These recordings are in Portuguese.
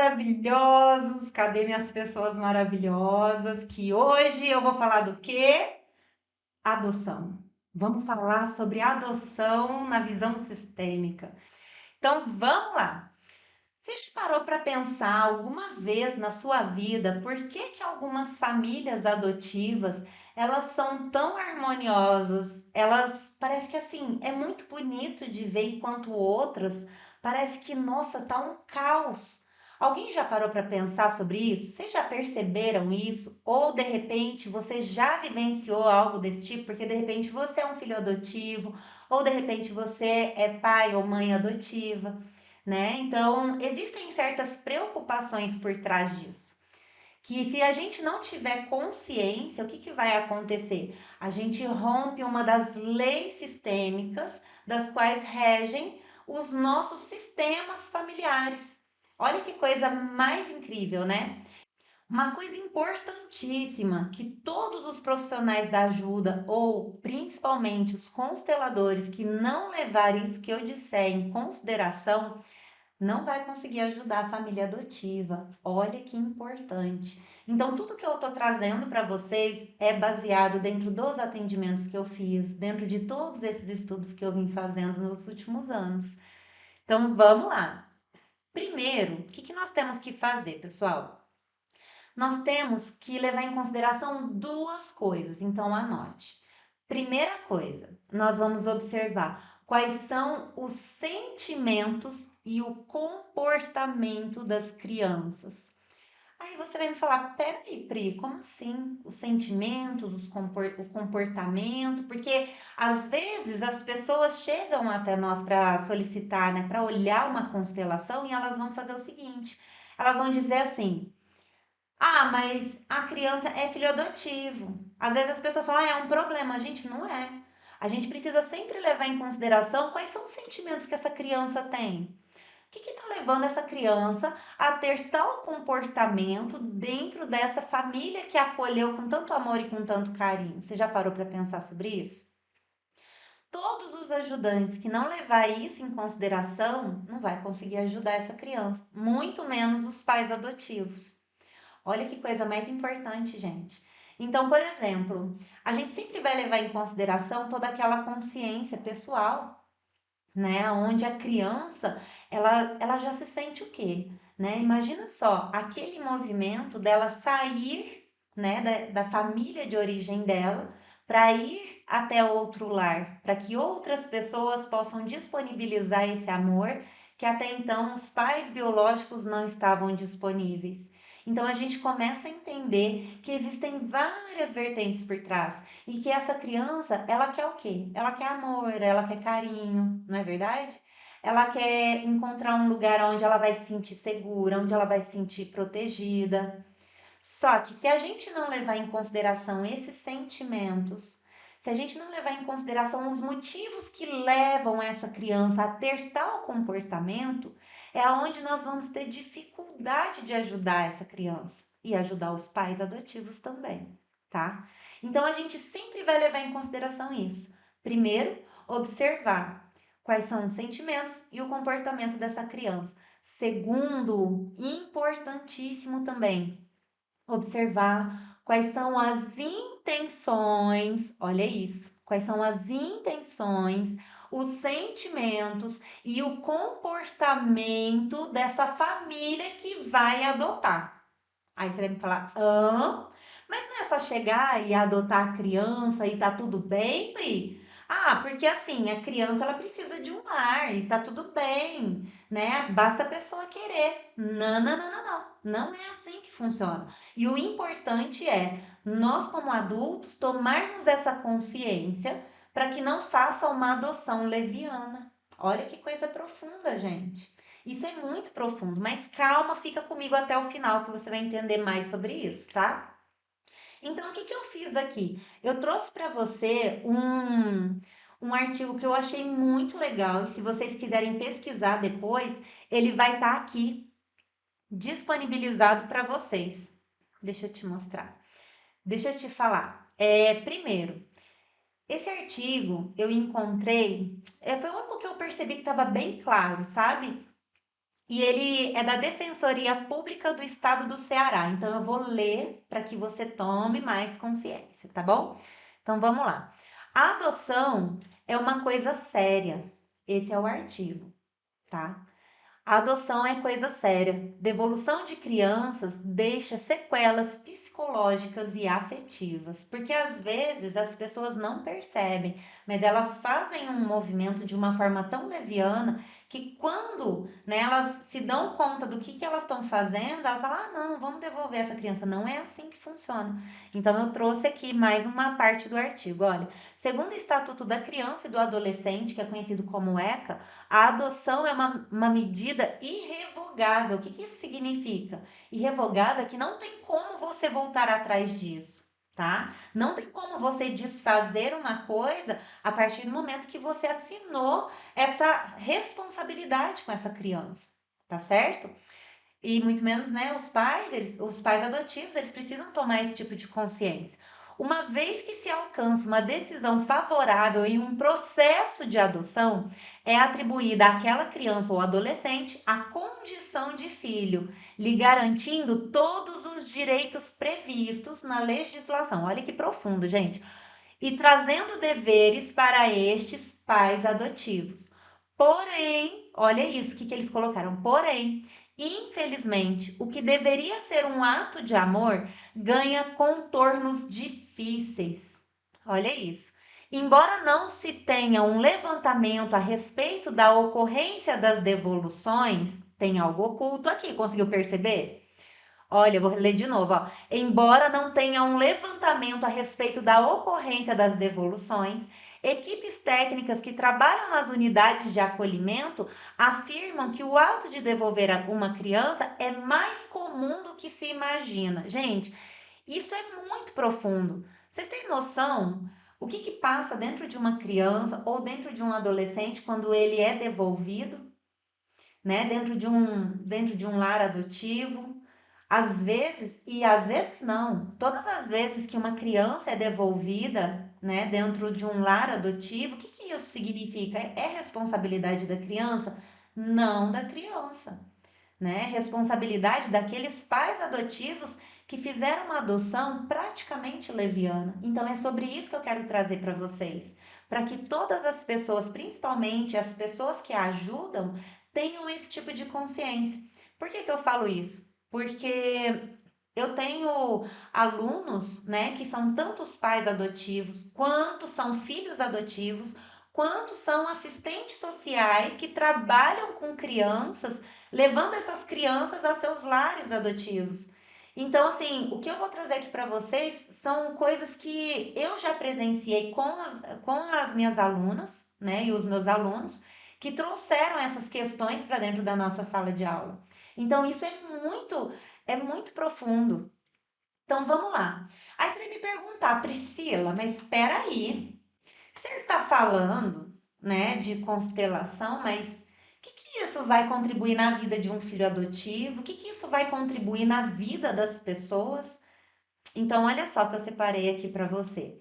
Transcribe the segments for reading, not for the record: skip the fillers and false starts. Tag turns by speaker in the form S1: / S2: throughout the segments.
S1: maravilhosos? Cadê minhas pessoas maravilhosas? Que hoje eu vou falar do quê? Adoção. Vamos falar sobre adoção na visão sistêmica. Então, vamos lá. Você já parou para pensar alguma vez na sua vida por que que algumas famílias adotivas, elas são tão harmoniosas? Elas parece que assim, é muito bonito de ver enquanto outras parece que, nossa, tá um caos. Alguém já parou para pensar sobre isso? Vocês já perceberam isso? Ou de repente você já vivenciou algo desse tipo? Porque de repente você é um filho adotivo, ou de repente você é pai ou mãe adotiva, né? Então, existem certas preocupações por trás disso. Que se a gente não tiver consciência, o que, que vai acontecer? A gente rompe uma das leis sistêmicas das quais regem os nossos sistemas familiares. Olha que coisa mais incrível, né? Uma coisa importantíssima que todos os profissionais da ajuda, ou principalmente os consteladores que não levar isso que eu disser em consideração, não vai conseguir ajudar a família adotiva. Olha que importante. Então, tudo que eu estou trazendo para vocês é baseado dentro dos atendimentos que eu fiz, dentro de todos esses estudos que eu vim fazendo nos últimos anos. Então, vamos lá. Primeiro, o que que nós temos que fazer, pessoal? Nós temos que levar em consideração duas coisas, então anote. Primeira coisa, nós vamos observar quais são os sentimentos e o comportamento das crianças. Aí você vai me falar, peraí, Pri, como assim? Os sentimentos, o comportamento? Porque às vezes as pessoas chegam até nós para solicitar, né, para olhar uma constelação e elas vão fazer o seguinte: elas vão dizer assim, ah, mas a criança é filho adotivo. Às vezes as pessoas falam, ah, é um problema. Gente, não é. A gente precisa sempre levar em consideração quais são os sentimentos que essa criança tem. O que está levando essa criança a ter tal comportamento dentro dessa família que a acolheu com tanto amor e com tanto carinho? Você já parou para pensar sobre isso? Todos os ajudantes que não levar isso em consideração não vai conseguir ajudar essa criança, muito menos os pais adotivos. Olha que coisa mais importante, gente. Então, por exemplo, a gente sempre vai levar em consideração toda aquela consciência pessoal, né? Onde a criança, ela já se sente o quê? Né? Imagina só, aquele movimento dela sair, né, da família de origem dela para ir até outro lar, para que outras pessoas possam disponibilizar esse amor que até então os pais biológicos não estavam disponíveis. Então a gente começa a entender que existem várias vertentes por trás e que essa criança, ela quer o quê? Ela quer amor, ela quer carinho, não é verdade? Ela quer encontrar um lugar onde ela vai se sentir segura, onde ela vai se sentir protegida. Só que se a gente não levar em consideração esses sentimentos, se a gente não levar em consideração os motivos que levam essa criança a ter tal comportamento, é aonde nós vamos ter dificuldade de ajudar essa criança e ajudar os pais adotivos também, tá? Então a gente sempre vai levar em consideração isso. Primeiro, observar quais são os sentimentos e o comportamento dessa criança. Segundo, importantíssimo também, observar quais são as intenções, olha isso, quais são as intenções, os sentimentos e o comportamento dessa família que vai adotar. Aí você vai me falar, mas não é só chegar e adotar a criança e tá tudo bem, Pri? Ah, porque assim, a criança ela precisa de um lar e tá tudo bem, né? Basta a pessoa querer. Não, não, não, não, não. Não é assim que funciona. E o importante é nós, como adultos, tomarmos essa consciência para que não faça uma adoção leviana. Olha que coisa profunda, gente. Isso é muito profundo, mas calma, fica comigo até o final que você vai entender mais sobre isso, tá? Então, o que que eu fiz aqui? Eu trouxe para você um artigo que eu achei muito legal e se vocês quiserem pesquisar depois, ele vai estar aqui disponibilizado para vocês. Deixa eu te mostrar. Deixa eu te falar. Primeiro, esse artigo eu encontrei, foi o único que eu percebi que estava bem claro, sabe? e ele é da Defensoria Pública do Estado do Ceará. Então eu vou ler para que você tome mais consciência, tá bom? Então vamos lá. A adoção é uma coisa séria. Esse é o artigo, tá? A adoção é coisa séria. Devolução de crianças deixa sequelas psicológicas e afetivas, porque às vezes as pessoas não percebem, mas elas fazem um movimento de uma forma tão leviana que quando, né, elas se dão conta do que elas estão fazendo, elas falam: ah, não, vamos devolver essa criança. Não é assim que funciona. Então eu trouxe aqui mais uma parte do artigo. Olha, segundo o Estatuto da Criança e do Adolescente, que é conhecido como ECA, a adoção é uma medida irrevogável. O que isso significa? Irrevogável é que não tem como você voltar atrás disso, tá? Não tem como você desfazer uma coisa a partir do momento que você assinou essa responsabilidade com essa criança, tá certo? E muito menos, né, os pais adotivos, eles precisam tomar esse tipo de consciência. Uma vez que se alcança uma decisão favorável em um processo de adoção, é atribuída àquela criança ou adolescente a condição de filho, lhe garantindo todos os direitos previstos na legislação. Olha que profundo, gente. E trazendo deveres para estes pais adotivos. Porém, olha isso, o que eles colocaram. Porém, infelizmente, o que deveria ser um ato de amor ganha contornos difíceis. Olha isso. Embora não se tenha um levantamento a respeito da ocorrência das devoluções, tem algo oculto aqui, conseguiu perceber? Olha, eu vou ler de novo, ó. Embora não tenha um levantamento a respeito da ocorrência das devoluções, equipes técnicas que trabalham nas unidades de acolhimento afirmam que o ato de devolver uma criança é mais comum do que se imagina. Gente, isso é muito profundo. Vocês têm noção o que passa dentro de uma criança ou dentro de um adolescente quando ele é devolvido, né? Dentro de um lar adotivo? Às vezes, e às vezes não, todas as vezes que uma criança é devolvida, né, dentro de um lar adotivo, o que isso significa? É responsabilidade da criança? Não da criança, né? É responsabilidade daqueles pais adotivos que fizeram uma adoção praticamente leviana. Então é sobre isso que eu quero trazer para vocês, para que todas as pessoas, principalmente as pessoas que ajudam, tenham esse tipo de consciência. Por que eu falo isso? Porque eu tenho alunos, né, que são tanto os pais adotivos, quanto são filhos adotivos, quanto são assistentes sociais que trabalham com crianças, levando essas crianças a seus lares adotivos. Então, assim, o que eu vou trazer aqui para vocês são coisas que eu já presenciei com as minhas alunas, né, e os meus alunos, que trouxeram essas questões para dentro da nossa sala de aula. Então, isso é muito profundo. Então, vamos lá. Aí você vai me perguntar, Priscila, mas espera aí. Você está falando, né, de constelação, mas o que isso vai contribuir na vida de um filho adotivo? O que isso vai contribuir na vida das pessoas? Então, olha só que eu separei aqui para você.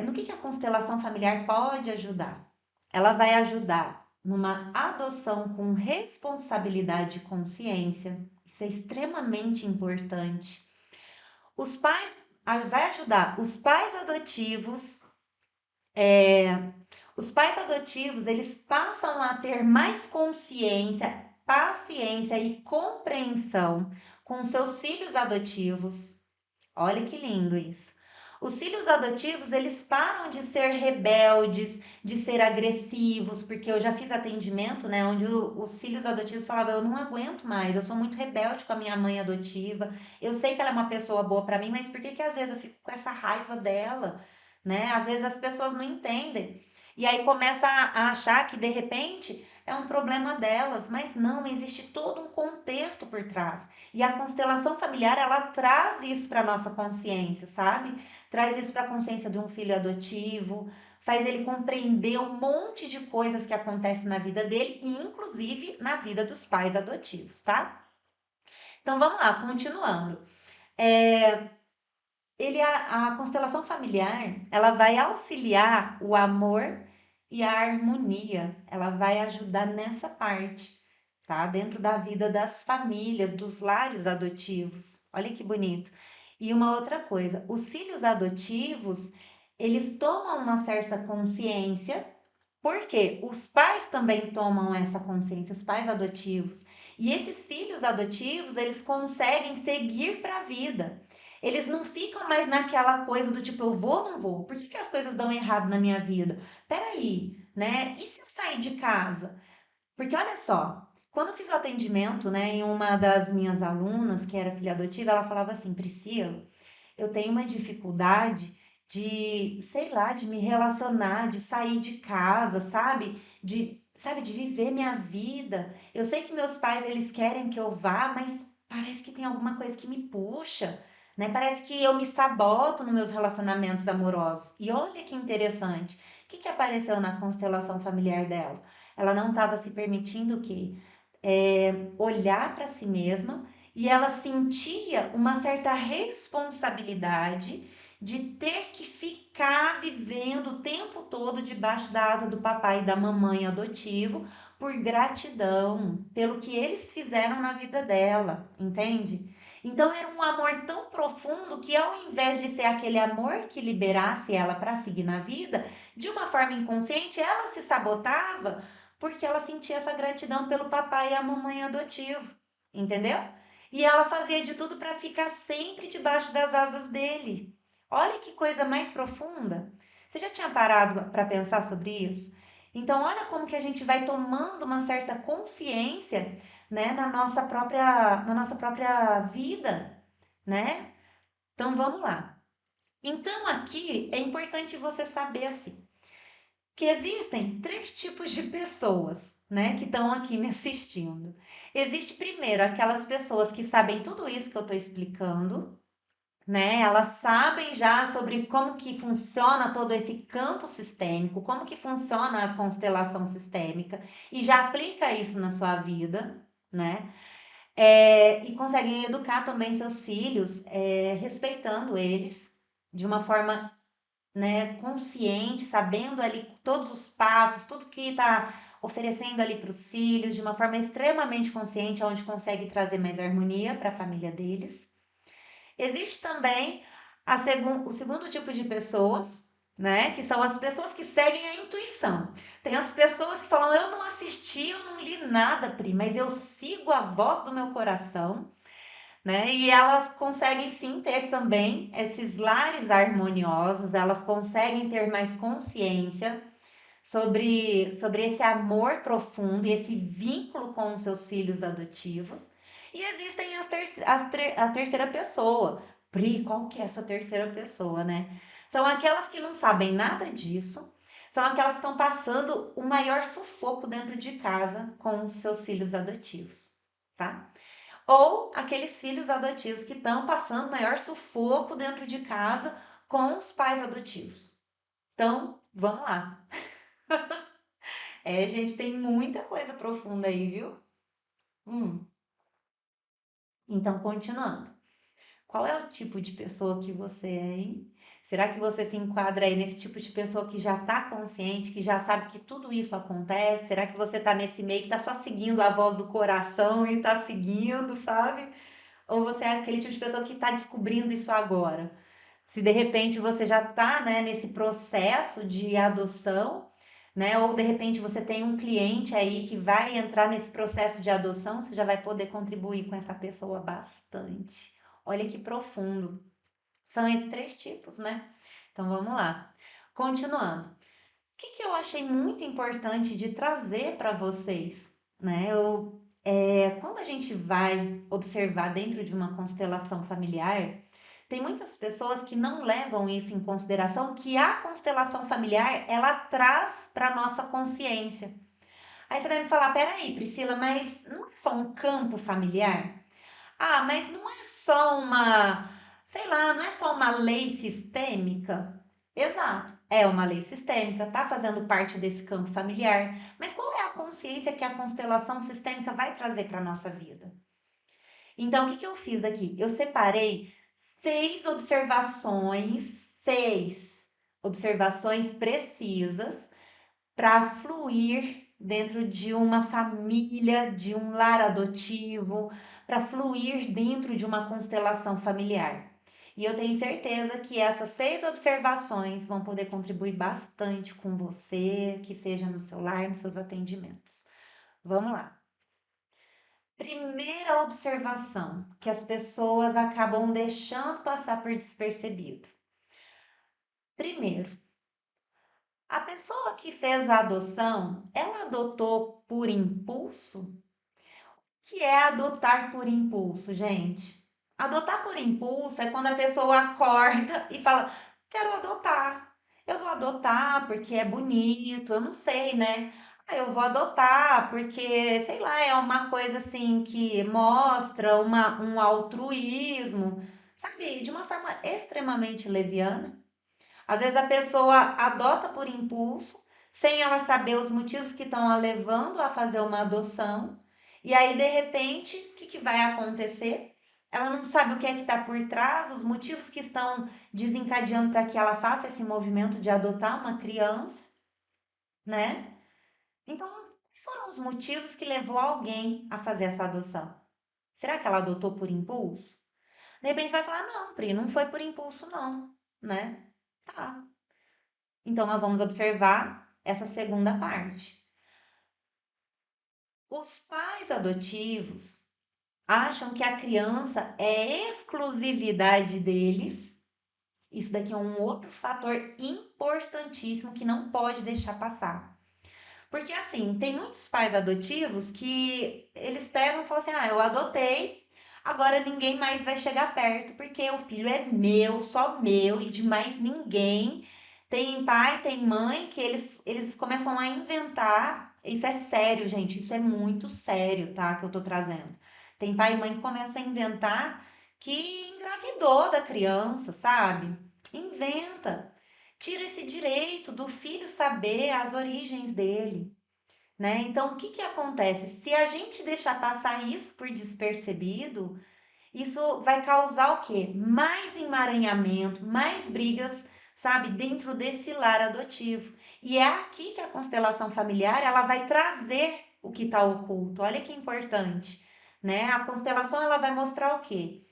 S1: No que a constelação familiar pode ajudar? Ela vai ajudar numa adoção com responsabilidade e consciência. Isso é extremamente importante. Os pais vai ajudar os pais adotivos. Os pais adotivos, eles passam a ter mais consciência, paciência e compreensão com seus filhos adotivos. Olha que lindo isso. Os filhos adotivos, eles param de ser rebeldes, de ser agressivos, porque eu já fiz atendimento, né, onde os filhos adotivos falavam: eu não aguento mais, eu sou muito rebelde com a minha mãe adotiva. Eu sei que ela é uma pessoa boa para mim, mas por que às vezes eu fico com essa raiva dela, né? Às vezes as pessoas não entendem. E aí começa a achar que de repente é um problema delas, mas não, existe todo um contexto por trás. E a constelação familiar, ela traz isso para nossa consciência, sabe? Traz isso para a consciência de um filho adotivo, faz ele compreender um monte de coisas que acontecem na vida dele, e inclusive na vida dos pais adotivos, tá? Então vamos lá, continuando. É, a constelação familiar, ela vai auxiliar o amor e a harmonia, ela vai ajudar nessa parte. tá? Dentro da vida das famílias, dos lares adotivos. Olha que bonito. E uma outra coisa, os filhos adotivos, eles tomam uma certa consciência, porque os pais também tomam essa consciência, os pais adotivos. E esses filhos adotivos, eles conseguem seguir para a vida. Eles não ficam mais naquela coisa do tipo, eu vou ou não vou? Por que que as coisas dão errado na minha vida? Peraí, né? E se eu sair de casa? Porque olha só, quando eu fiz o atendimento, né, em uma das minhas alunas, que era filha adotiva, ela falava assim, Priscila, eu tenho uma dificuldade de, sei lá, de me relacionar, de sair de casa, sabe, de viver minha vida. Eu sei que meus pais, eles querem que eu vá, mas parece que tem alguma coisa que me puxa, né? Parece que eu me saboto nos meus relacionamentos amorosos. E olha que interessante. O que que apareceu na constelação familiar dela? Ela não estava se permitindo o quê? Olhar para si mesma e ela sentia uma certa responsabilidade de ter que ficar vivendo o tempo todo debaixo da asa do papai e da mamãe adotivo por gratidão pelo que eles fizeram na vida dela, entende? Então era um amor tão profundo que ao invés de ser aquele amor que liberasse ela para seguir na vida, de uma forma inconsciente ela se sabotava porque ela sentia essa gratidão pelo papai e a mamãe adotivo, entendeu? E ela fazia de tudo para ficar sempre debaixo das asas dele. Olha que coisa mais profunda. Você já tinha parado para pensar sobre isso? Então, olha como que a gente vai tomando uma certa consciência, né, na nossa própria vida, né? Então, vamos lá. Então, aqui é importante você saber assim, que existem três tipos de pessoas, né, que estão aqui me assistindo. Existe primeiro aquelas pessoas que sabem tudo isso que eu estou explicando, né? Elas sabem já sobre como que funciona todo esse campo sistêmico, como que funciona a constelação sistêmica e já aplica isso na sua vida, né? E conseguem educar também seus filhos, respeitando eles de uma forma, né, consciente, sabendo ali todos os passos, tudo que está oferecendo ali para os filhos, de uma forma extremamente consciente, onde consegue trazer mais harmonia para a família deles. Existe também o segundo tipo de pessoas, né, que são as pessoas que seguem a intuição. Tem as pessoas que falam, eu não assisti, eu não li nada, Pri, mas eu sigo a voz do meu coração, né? E elas conseguem sim ter também esses lares harmoniosos, elas conseguem ter mais consciência sobre esse amor profundo e esse vínculo com os seus filhos adotivos. E existem a terceira pessoa. Pri, qual que é essa terceira pessoa, né? São aquelas que não sabem nada disso, são aquelas que estão passando o maior sufoco dentro de casa com os seus filhos adotivos, tá? Ou aqueles filhos adotivos que estão passando maior sufoco dentro de casa com os pais adotivos. Então, vamos lá. Gente, tem muita coisa profunda aí, viu? Hum. Então, continuando. Qual é o tipo de pessoa que você é, hein? Será que você se enquadra aí nesse tipo de pessoa que já está consciente, que já sabe que tudo isso acontece? Será que você está nesse meio que está só seguindo a voz do coração e está seguindo, sabe? Ou você é aquele tipo de pessoa que está descobrindo isso agora? Se de repente você já está, né, nesse processo de adoção, né, ou de repente você tem um cliente aí que vai entrar nesse processo de adoção, você já vai poder contribuir com essa pessoa bastante. Olha que profundo. São esses três tipos, né? Então vamos lá. Continuando. O que que eu achei muito importante de trazer para vocês, né? Quando a gente vai observar dentro de uma constelação familiar, tem muitas pessoas que não levam isso em consideração, que a constelação familiar ela traz para nossa consciência. Aí você vai me falar, peraí, Priscila, mas não é só um campo familiar? Ah, mas não é só uma, sei lá, não é só uma lei sistêmica? Exato, é uma lei sistêmica, está fazendo parte desse campo familiar. Mas qual é a consciência que a constelação sistêmica vai trazer para a nossa vida? Então, o que que eu fiz aqui? Eu separei seis seis observações precisas para fluir dentro de uma família, de um lar adotivo, para fluir dentro de uma constelação familiar. E eu tenho certeza que essas 6 observações vão poder contribuir bastante com você, que seja no seu lar, nos seus atendimentos. Vamos lá. Primeira observação que as pessoas acabam deixando passar por despercebido. Primeiro, a pessoa que fez a adoção, ela adotou por impulso? O que é adotar por impulso, gente? Adotar por impulso é quando a pessoa acorda e fala: quero adotar. Eu vou adotar porque é bonito, eu não sei, né? Ah, eu vou adotar porque, sei lá, é uma coisa assim que mostra um altruísmo, sabe? De uma forma extremamente leviana. Às vezes a pessoa adota por impulso, sem ela saber os motivos que estão a levando a fazer uma adoção. E aí, de repente, o que, que vai acontecer? Ela não sabe o que é que está por trás, os motivos que estão desencadeando para que ela faça esse movimento de adotar uma criança, né? Então, quais foram os motivos que levou alguém a fazer essa adoção? Será que ela adotou por impulso? De repente vai falar, não, Pri, não foi por impulso, não, né? Tá. Então, nós vamos observar essa segunda parte. Os pais adotivos acham que a criança é exclusividade deles. Isso daqui é um outro fator importantíssimo que não pode deixar passar. Porque assim, tem muitos pais adotivos que eles pegam e falam assim: "Ah, eu adotei, agora ninguém mais vai chegar perto porque o filho é meu, só meu e de mais ninguém". Tem pai, tem mãe que eles começam a inventar. Isso é sério, gente, isso é muito sério, tá? Que eu tô trazendo. Tem pai e mãe que começam a inventar que engravidou da criança, sabe? Inventa. Tira esse direito do filho saber as origens dele, né? Então, o que que acontece? Se a gente deixar passar isso por despercebido, isso vai causar o quê? Mais emaranhamento, mais brigas, sabe, dentro desse lar adotivo. E é aqui que a constelação familiar, ela vai trazer o que está oculto. Olha que importante, né? A constelação, ela vai mostrar o quê?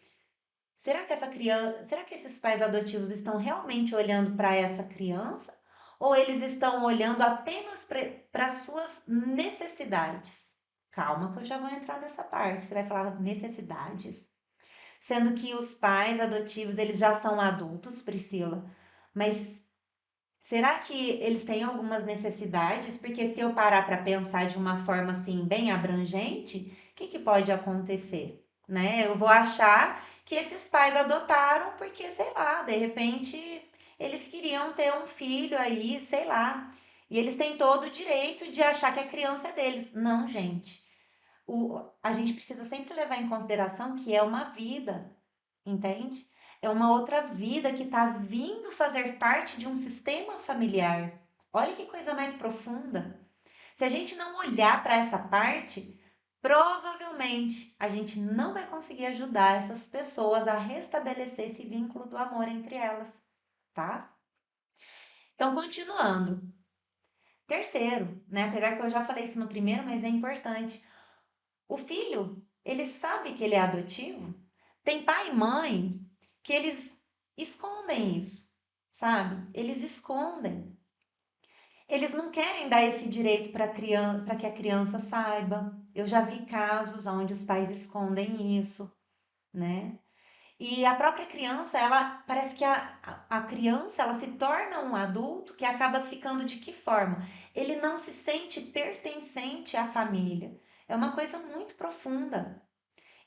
S1: Será que esses pais adotivos estão realmente olhando para essa criança? Ou eles estão olhando apenas para suas necessidades? Calma que eu já vou entrar nessa parte. Você vai falar necessidades, sendo que os pais adotivos, eles já são adultos, Priscila. Mas será que eles têm algumas necessidades? Porque se eu parar para pensar de uma forma assim bem abrangente, o que que pode acontecer, né? Eu vou achar que esses pais adotaram porque, sei lá, de repente eles queriam ter um filho aí, sei lá. E eles têm todo o direito de achar que a criança é deles. Não, gente. A gente precisa sempre levar em consideração que é uma vida, entende? É uma outra vida que está vindo fazer parte de um sistema familiar. Olha que coisa mais profunda. Se a gente não olhar para essa parte, provavelmente a gente não vai conseguir ajudar essas pessoas a restabelecer esse vínculo do amor entre elas, tá? Então, continuando. Terceiro, né? Apesar que eu já falei isso no primeiro, mas é importante. O filho, ele sabe que ele é adotivo. Tem pai e mãe que eles escondem isso, sabe? Eles escondem. Eles não querem dar esse direito para criança, para que a criança saiba. Eu já vi casos onde os pais escondem isso, né? E a própria criança, ela parece que a criança, ela se torna um adulto que acaba ficando de que forma? Ele não se sente pertencente à família. É uma coisa muito profunda.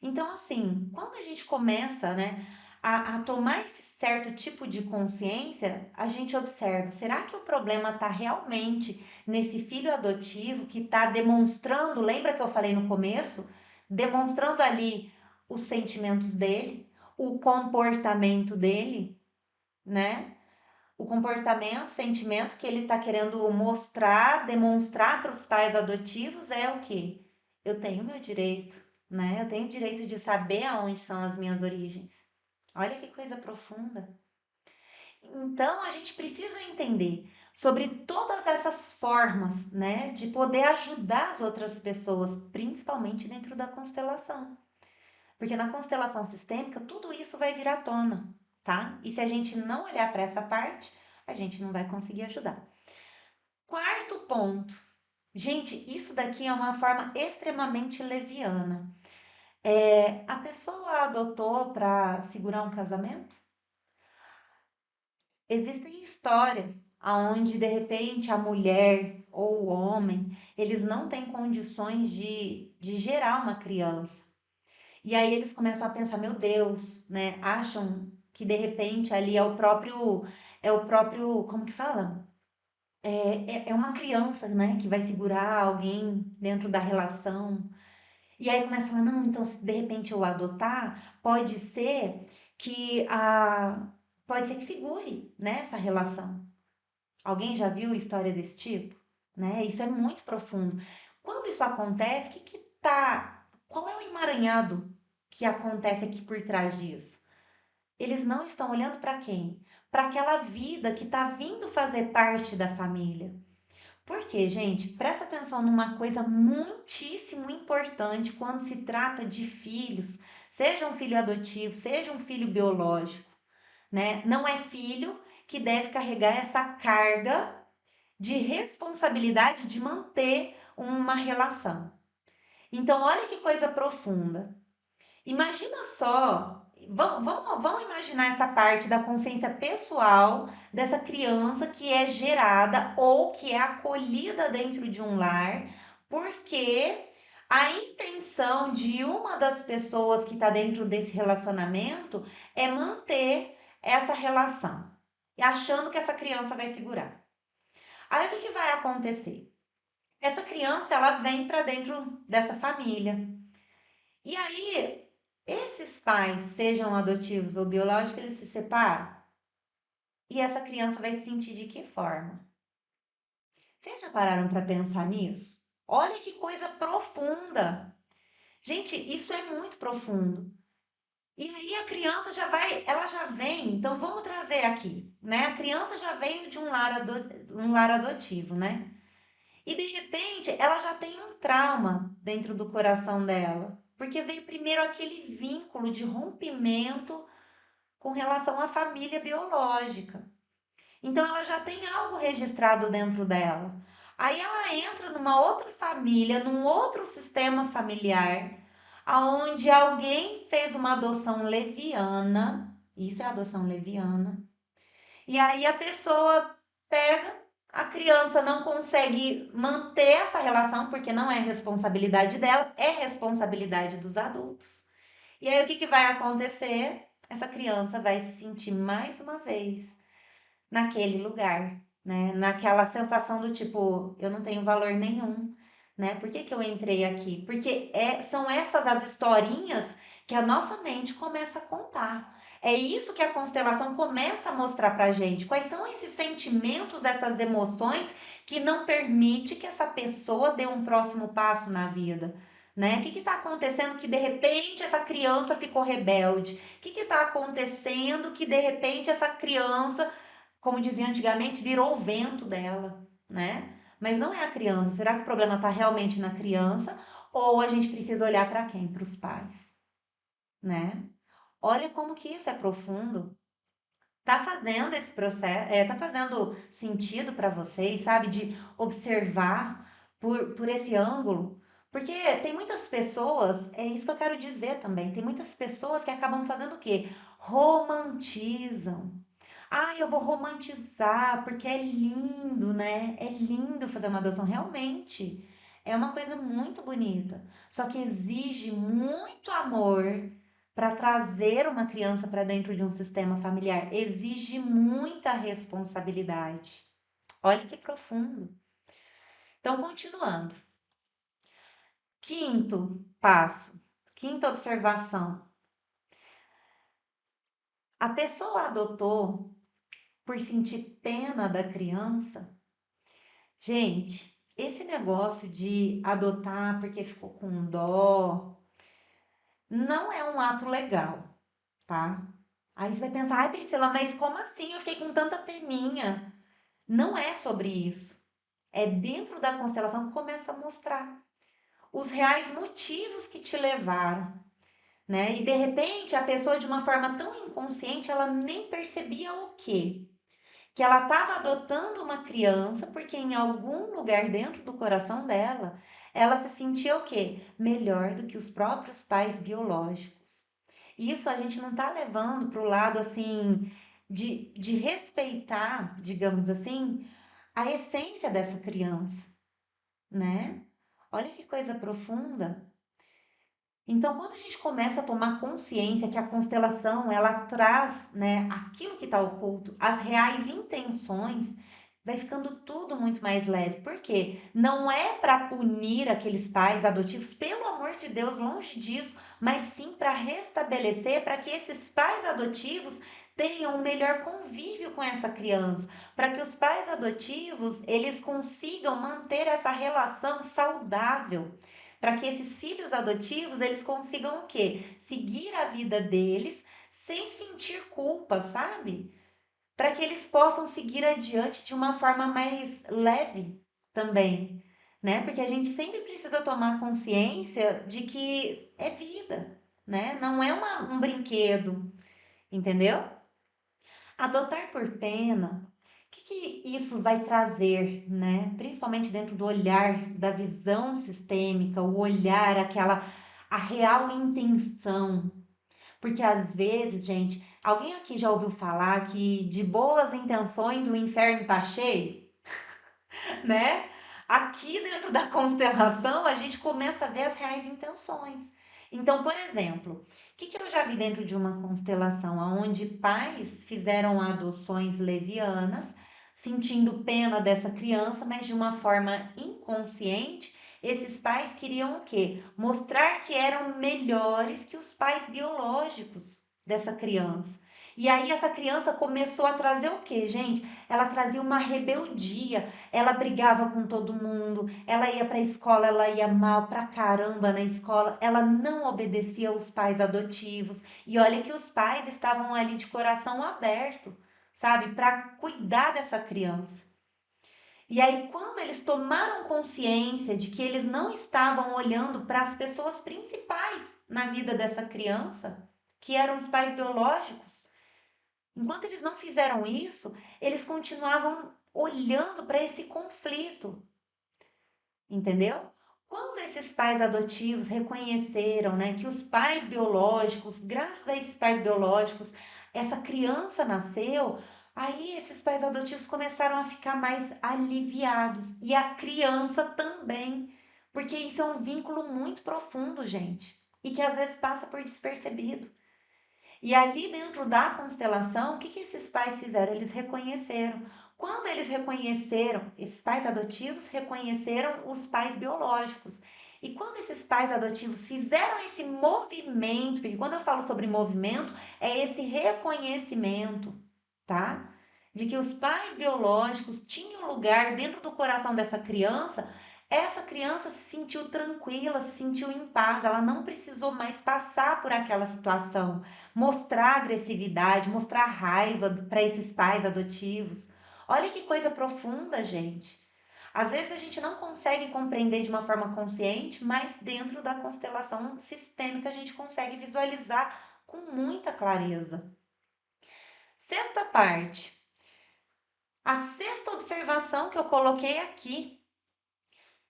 S1: Então, assim, quando a gente começa, né, a tomar esse certo tipo de consciência, a gente observa, será que o problema está realmente nesse filho adotivo que está demonstrando, lembra que eu falei no começo? Demonstrando ali os sentimentos dele, o comportamento dele, né? O comportamento, sentimento que ele está querendo mostrar, demonstrar para os pais adotivos é o quê? Eu tenho meu direito, né? Eu tenho o direito de saber aonde são as minhas origens. Olha que coisa profunda. Então a gente precisa entender. sobre todas essas formas, né, de poder ajudar as outras pessoas, principalmente dentro da constelação. Porque na constelação sistêmica, tudo isso vai vir à tona, tá? E se a gente não olhar para essa parte, a gente não vai conseguir ajudar. Quarto ponto. Gente, isso daqui é uma forma extremamente leviana. A pessoa adotou para segurar um casamento? Existem histórias aonde de repente a mulher ou o homem, eles não têm condições de gerar uma criança. E aí eles começam a pensar, meu Deus, né? Acham que de repente ali é o próprio, como que fala? É uma criança, né, que vai segurar alguém dentro da relação. E aí começa a falar, não, então se de repente eu adotar, que a pode ser que segure, né, essa relação. Alguém já viu história desse tipo? Né? Isso é muito profundo. Quando isso acontece, qual é o emaranhado que acontece aqui por trás disso? Eles não estão olhando para quem? Para aquela vida que está vindo fazer parte da família. Por quê, gente? Presta atenção numa coisa muitíssimo importante quando se trata de filhos, seja um filho adotivo, seja um filho biológico, né? Não é filho que deve carregar essa carga de responsabilidade de manter uma relação. Então, olha que coisa profunda. Imagina só, vamos imaginar essa parte da consciência pessoal dessa criança que é gerada ou que é acolhida dentro de um lar, porque a intenção de uma das pessoas que está dentro desse relacionamento é manter essa relação, achando que essa criança vai segurar. Aí o que, que vai acontecer? Essa criança ela vem para dentro dessa família. E aí, esses pais, sejam adotivos ou biológicos, eles se separam. E essa criança vai se sentir de que forma? Vocês já pararam para pensar nisso? Olha que coisa profunda. Gente, isso é muito profundo. E aí a criança ela já vem, então vamos trazer aqui, né? A criança já veio de um lar adotivo, né? E de repente ela já tem um trauma dentro do coração dela, porque veio primeiro aquele vínculo de rompimento com relação à família biológica. Então ela já tem algo registrado dentro dela. Aí ela entra numa outra família, num outro sistema familiar, aonde alguém fez uma adoção leviana, isso é adoção leviana, e aí a pessoa pega, a criança não consegue manter essa relação, porque não é responsabilidade dela, é responsabilidade dos adultos. E aí o que, que vai acontecer? Essa criança vai se sentir mais uma vez naquele lugar, né? Naquela sensação do tipo, eu não tenho valor nenhum, né? Por que, que eu entrei aqui? Porque são essas as historinhas que a nossa mente começa a contar. É isso que a constelação começa a mostrar pra gente. Quais são esses sentimentos, essas emoções que não permite que essa pessoa dê um próximo passo na vida? Né? O que está acontecendo que de repente essa criança ficou rebelde? O que está acontecendo que de repente essa criança, como dizia antigamente, virou o vento dela, né? Mas não é a criança. Será que o problema está realmente na criança? Ou a gente precisa olhar para quem? Para os pais, né? Olha como que isso é profundo. Tá fazendo esse processo, tá fazendo sentido para vocês, sabe? De observar por esse ângulo. Porque tem muitas pessoas, é isso que eu quero dizer também, tem muitas pessoas que acabam fazendo o quê? Romantizam. Ah, eu vou romantizar porque é lindo, né? É lindo fazer uma adoção, realmente. É uma coisa muito bonita. Só que exige muito amor para trazer uma criança para dentro de um sistema familiar. Exige muita responsabilidade. Olha que profundo. Então, continuando. Quinto passo, quinta observação. A pessoa adotou por sentir pena da criança. Gente, esse negócio de adotar porque ficou com dó não é um ato legal, tá? Aí você vai pensar, ai Priscila, mas como assim? Eu fiquei com tanta peninha. Não é sobre isso. É dentro da constelação que começa a mostrar os reais motivos que te levaram, né? E de repente a pessoa de uma forma tão inconsciente, ela nem percebia o quê? Que ela estava adotando uma criança porque em algum lugar dentro do coração dela, ela se sentia o quê? Melhor do que os próprios pais biológicos. Isso a gente não está levando para o lado assim de respeitar, digamos assim, a essência dessa criança, né? Olha que coisa profunda. Então, quando a gente começa a tomar consciência que a constelação ela traz, né, aquilo que está oculto, as reais intenções, vai ficando tudo muito mais leve. Por quê? Não é para punir aqueles pais adotivos, pelo amor de Deus, longe disso, mas sim para restabelecer, para que esses pais adotivos tenham um melhor convívio com essa criança, para que os pais adotivos eles consigam manter essa relação saudável, para que esses filhos adotivos eles consigam o quê? Seguir a vida deles sem sentir culpa, sabe? Para que eles possam seguir adiante de uma forma mais leve também, né? Porque a gente sempre precisa tomar consciência de que é vida, né? Não é um brinquedo, entendeu? Adotar por pena, o que isso vai trazer, né? Principalmente dentro do olhar da visão sistêmica, o olhar, a real intenção. Porque às vezes, gente, alguém aqui já ouviu falar que de boas intenções o inferno tá cheio, né? Aqui dentro da constelação a gente começa a ver as reais intenções. Então, por exemplo, o que eu já vi dentro de uma constelação onde pais fizeram adoções levianas, sentindo pena dessa criança, mas de uma forma inconsciente, esses pais queriam o quê? Mostrar que eram melhores que os pais biológicos dessa criança. E aí essa criança começou a trazer o quê, gente? Ela trazia uma rebeldia, ela brigava com todo mundo, ela ia para a escola, ela ia mal pra caramba na escola, ela não obedecia aos pais adotivos. E olha que os pais estavam ali de coração aberto, sabe, para cuidar dessa criança. E aí, quando eles tomaram consciência de que eles não estavam olhando para as pessoas principais na vida dessa criança, que eram os pais biológicos, enquanto eles não fizeram isso, eles continuavam olhando para esse conflito, entendeu? Quando esses pais adotivos reconheceram, né, que os pais biológicos, graças a esses pais biológicos, essa criança nasceu, aí esses pais adotivos começaram a ficar mais aliviados e a criança também, porque isso é um vínculo muito profundo, gente, e que às vezes passa por despercebido. E ali dentro da constelação, o que esses pais fizeram? Eles reconheceram. Quando eles reconheceram, esses pais adotivos reconheceram os pais biológicos. E quando esses pais adotivos fizeram esse movimento, porque quando eu falo sobre movimento, é esse reconhecimento, tá? De que os pais biológicos tinham lugar dentro do coração dessa criança, essa criança se sentiu tranquila, se sentiu em paz, ela não precisou mais passar por aquela situação, mostrar agressividade, mostrar raiva para esses pais adotivos. Olha que coisa profunda, gente. Às vezes a gente não consegue compreender de uma forma consciente, mas dentro da constelação sistêmica a gente consegue visualizar com muita clareza. Sexta parte. A sexta observação que eu coloquei aqui.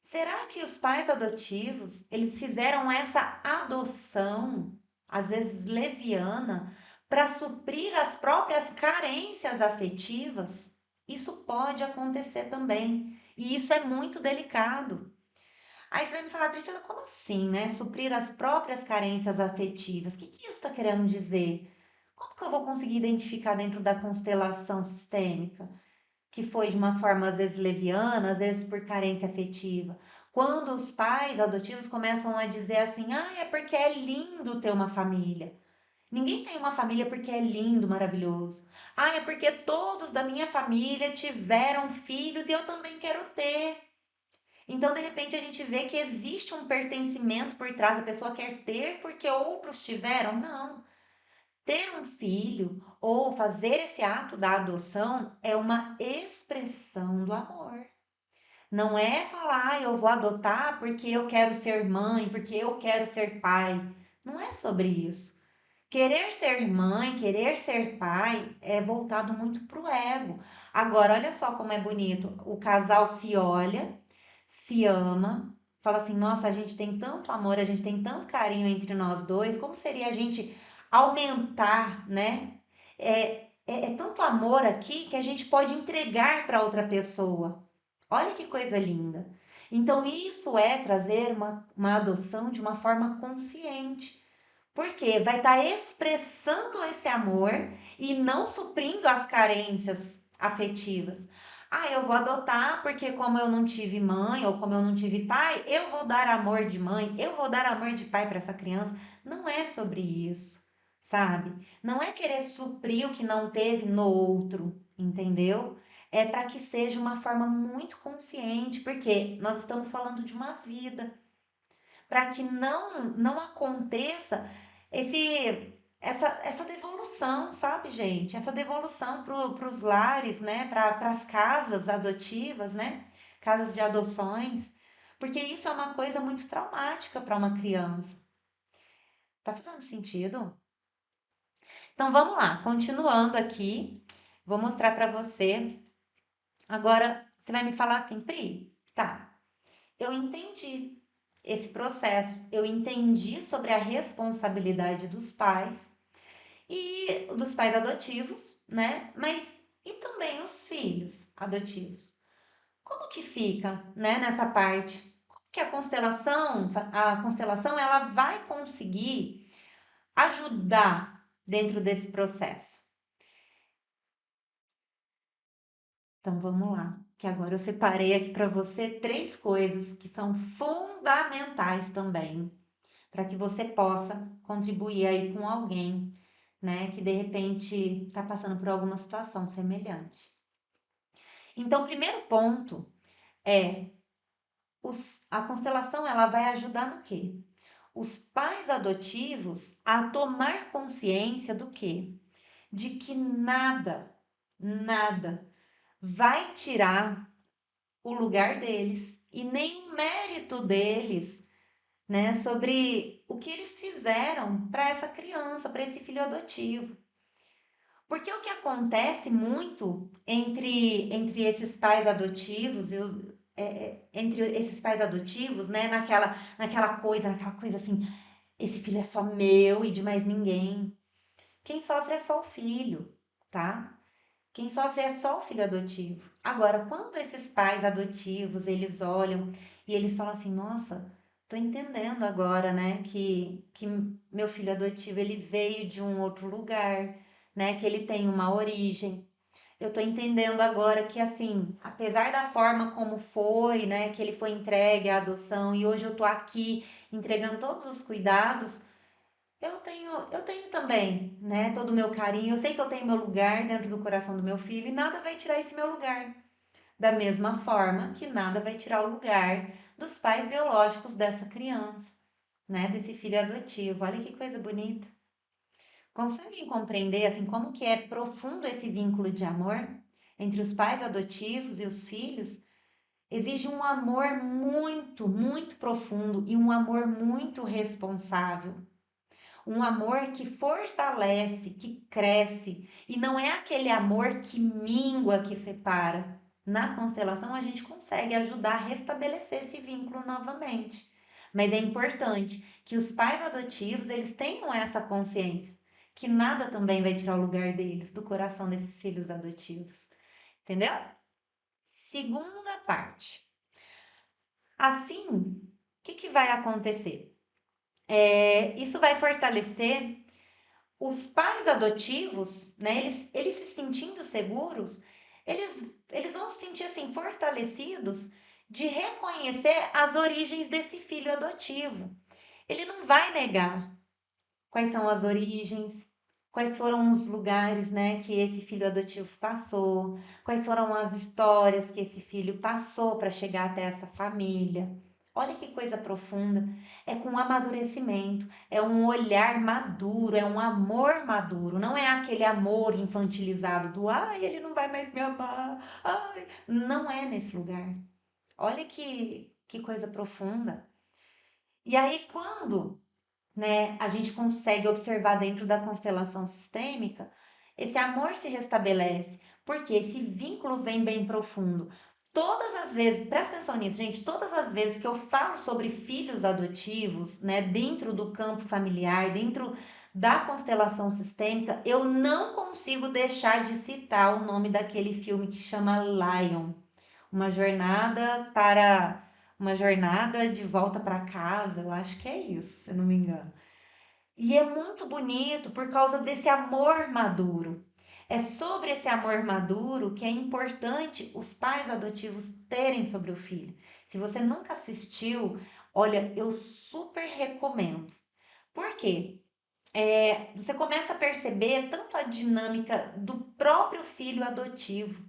S1: Será que os pais adotivos, eles fizeram essa adoção, às vezes leviana, para suprir as próprias carências afetivas? Isso pode acontecer também, e isso é muito delicado. Aí você vai me falar, Priscila, como assim, né? Suprir as próprias carências afetivas? O que isso está querendo dizer? Como que eu vou conseguir identificar dentro da constelação sistêmica? Que foi de uma forma às vezes leviana, às vezes por carência afetiva. Quando os pais adotivos começam a dizer assim: "Ah, é porque é lindo ter uma família". Ninguém tem uma família porque é lindo, maravilhoso. Ah, é porque todos da minha família tiveram filhos e eu também quero ter. Então, de repente, a gente vê que existe um pertencimento por trás, a pessoa quer ter porque outros tiveram? Não. ter um filho ou fazer esse ato da adoção é uma expressão do amor. Não é falar, eu vou adotar porque eu quero ser mãe, porque eu quero ser pai. Não é sobre isso. Querer ser mãe, querer ser pai é voltado muito pro ego. Agora, olha só como é bonito. O casal se olha, se ama, fala assim: nossa, a gente tem tanto amor, a gente tem tanto carinho entre nós dois. Como seria a gente aumentar, né? É tanto amor aqui que a gente pode entregar para outra pessoa. Olha que coisa linda. Então, isso é trazer uma adoção de uma forma consciente. Porque vai estar expressando esse amor e não suprindo as carências afetivas. Ah, eu vou adotar porque como eu não tive mãe ou como eu não tive pai, eu vou dar amor de mãe, eu vou dar amor de pai para essa criança. Não é sobre isso, sabe? Não é querer suprir o que não teve no outro, entendeu? É para que seja uma forma muito consciente, porque nós estamos falando de uma vida, para que não aconteça essa devolução, sabe, gente? Essa devolução para os lares, né? Para as casas adotivas, né? Casas de adoções, porque isso é uma coisa muito traumática para uma criança. Tá fazendo sentido? Então vamos lá, continuando aqui, vou mostrar para você. Agora você vai me falar assim, Pri, tá? Eu entendi esse processo, eu entendi sobre a responsabilidade dos pais e dos pais adotivos, né? Mas e também os filhos adotivos? Como que fica, né, nessa parte? Como que a constelação ela vai conseguir ajudar dentro desse processo? Então vamos lá, que agora eu separei aqui para você três coisas que são fundamentais também para que você possa contribuir aí com alguém, né, que de repente está passando por alguma situação semelhante. Então, o primeiro ponto é a constelação ela vai ajudar no quê? Os pais adotivos a tomar consciência do quê? De que nada vai tirar o lugar deles e nem o mérito deles, né, sobre o que eles fizeram para essa criança, para esse filho adotivo. Porque o que acontece muito entre esses pais adotivos entre esses pais adotivos, né, naquela coisa assim, esse filho é só meu e de mais ninguém. Quem sofre é só o filho, tá? Quem sofre é só o filho adotivo. Agora, quando esses pais adotivos, eles olham e eles falam assim, nossa, tô entendendo agora, né, que meu filho adotivo, ele veio de um outro lugar, né, que ele tem uma origem. Eu tô entendendo agora que, assim, apesar da forma como foi, né, que ele foi entregue à adoção e hoje eu tô aqui entregando todos os cuidados, eu tenho também, né, todo o meu carinho. Eu sei que eu tenho meu lugar dentro do coração do meu filho e nada vai tirar esse meu lugar. Da mesma forma que nada vai tirar o lugar dos pais biológicos dessa criança, né, desse filho adotivo. Olha que coisa bonita. Conseguem compreender assim como que é profundo esse vínculo de amor entre os pais adotivos e os filhos? Exige um amor muito, muito profundo e um amor muito responsável. Um amor que fortalece, que cresce, e não é aquele amor que mingua, que separa. Na constelação, a gente consegue ajudar a restabelecer esse vínculo novamente. Mas é importante que os pais adotivos, eles tenham essa consciência, que nada também vai tirar o lugar deles, do coração desses filhos adotivos. Entendeu? Segunda parte. Assim, o que vai acontecer? Isso vai fortalecer os pais adotivos, né, eles se sentindo seguros, eles vão se sentir assim fortalecidos de reconhecer as origens desse filho adotivo. Ele não vai negar quais são as origens, quais foram os lugares, né, que esse filho adotivo passou, quais foram as histórias que esse filho passou para chegar até essa família. Olha que coisa profunda. É com amadurecimento, é um olhar maduro, é um amor maduro. Não é aquele amor infantilizado do ai, ele não vai mais me amar. Ai, não é nesse lugar. Olha que coisa profunda. E aí, quando, né, a gente consegue observar dentro da constelação sistêmica, esse amor se restabelece, porque esse vínculo vem bem profundo. Todas as vezes, presta atenção nisso, gente, todas as vezes que eu falo sobre filhos adotivos, né, dentro do campo familiar, dentro da constelação sistêmica, eu não consigo deixar de citar o nome daquele filme que chama Lion, uma jornada para uma jornada de volta para casa, eu acho que é isso, se eu não me engano. E é muito bonito por causa desse amor maduro. É sobre esse amor maduro que é importante os pais adotivos terem sobre o filho. Se você nunca assistiu, olha, eu super recomendo. Por quê? Você começa a perceber tanto a dinâmica do próprio filho adotivo,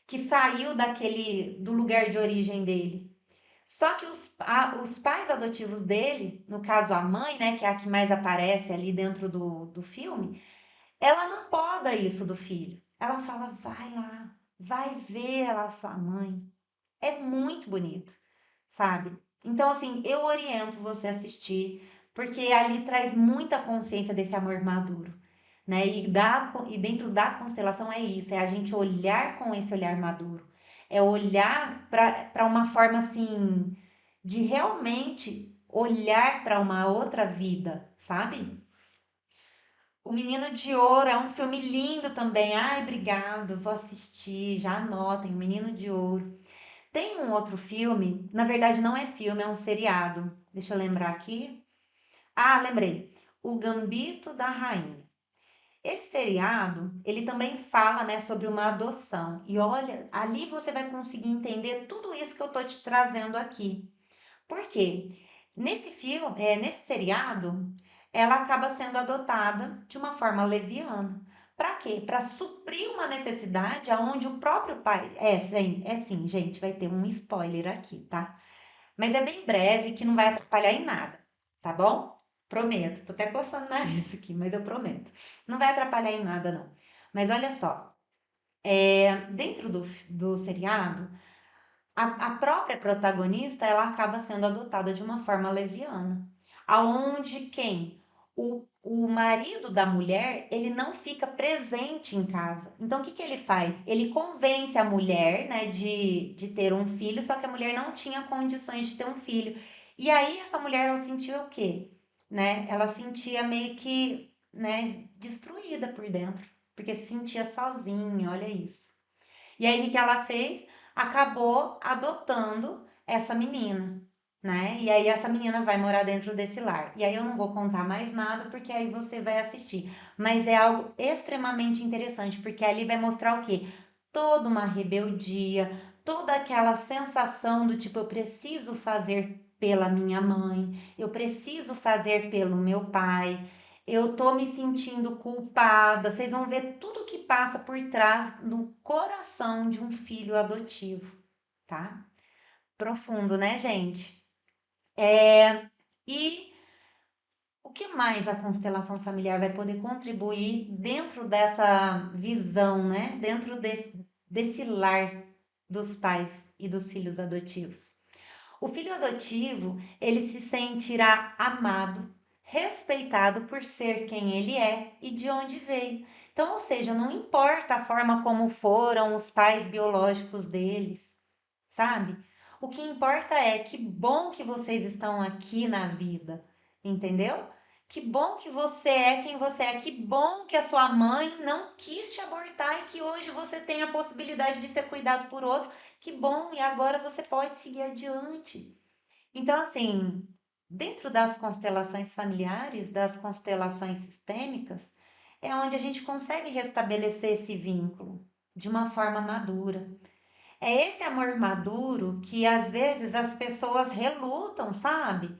S1: que saiu do lugar de origem dele. Só que os pais adotivos dele, no caso a mãe, né, que é a que mais aparece ali dentro do filme, ela não poda isso do filho. Ela fala, vai lá, vai ver a sua mãe. É muito bonito, sabe? Então, assim, eu oriento você a assistir, porque ali traz muita consciência desse amor maduro, né? E dentro da constelação é isso, é a gente olhar com esse olhar maduro. É olhar para uma forma assim de realmente olhar para uma outra vida, sabe? O Menino de Ouro é um filme lindo também. Ai, obrigado, vou assistir, já anotem, O Menino de Ouro. Tem um outro filme, na verdade não é filme, é um seriado. Deixa eu lembrar aqui. Ah, lembrei. O Gambito da Rainha. Esse seriado, ele também fala, né, sobre uma adoção. E olha, ali você vai conseguir entender tudo isso que eu tô te trazendo aqui. Por quê? Nesse seriado, ela acaba sendo adotada de uma forma leviana. Para quê? Para suprir uma necessidade aonde o próprio pai. É sim, gente, vai ter um spoiler aqui, tá? Mas é bem breve, que não vai atrapalhar em nada, tá bom? Prometo. Tô até coçando o nariz aqui, mas eu prometo. Não vai atrapalhar em nada, não. Mas olha só, dentro do seriado, a própria protagonista ela acaba sendo adotada de uma forma leviana, aonde quem o marido da mulher ele não fica presente em casa. Então o que que ele faz? Ele convence a mulher, né, de ter um filho, só que a mulher não tinha condições de ter um filho. E aí essa mulher ela sentia o quê? Né? Ela sentia meio que, né, destruída por dentro, porque se sentia sozinha, olha isso. E aí, o que que ela fez? Acabou adotando essa menina, né? E aí, essa menina vai morar dentro desse lar. E aí, eu não vou contar mais nada, porque aí você vai assistir. Mas é algo extremamente interessante, porque ali vai mostrar o quê? Toda uma rebeldia, toda aquela sensação do tipo, eu preciso fazer pela minha mãe, eu preciso fazer pelo meu pai, eu tô me sentindo culpada. Vocês vão ver tudo que passa por trás do coração de um filho adotivo, tá? Profundo, né, gente? E o que mais a constelação familiar vai poder contribuir dentro dessa visão, né? Dentro desse lar dos pais e dos filhos adotivos? O filho adotivo, ele se sentirá amado, respeitado por ser quem ele é e de onde veio. Então, ou seja, não importa a forma como foram os pais biológicos deles, sabe? O que importa é que bom que vocês estão aqui na vida, entendeu? Que bom que você é quem você é, que bom que a sua mãe não quis te abortar e que hoje você tem a possibilidade de ser cuidado por outro. Que bom, e agora você pode seguir adiante. Então, assim, dentro das constelações familiares, das constelações sistêmicas, é onde a gente consegue restabelecer esse vínculo de uma forma madura. É esse amor maduro que às vezes as pessoas relutam, sabe?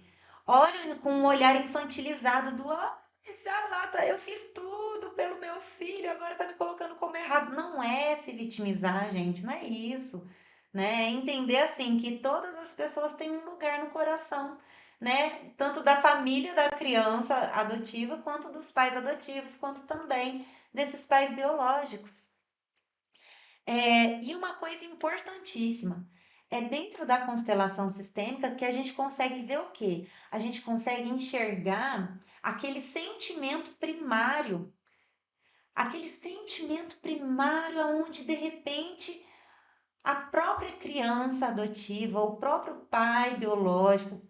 S1: Olham com um olhar infantilizado do essa lata, eu fiz tudo pelo meu filho, agora tá me colocando como errado. Não é se vitimizar, gente, não é isso. né? Entender assim que todas as pessoas têm um lugar no coração, né? Tanto da família da criança adotiva, quanto dos pais adotivos, quanto também desses pais biológicos. E uma coisa importantíssima, é dentro da constelação sistêmica que a gente consegue ver o quê? A gente consegue enxergar aquele sentimento primário onde de repente a própria criança adotiva, o próprio pai biológico,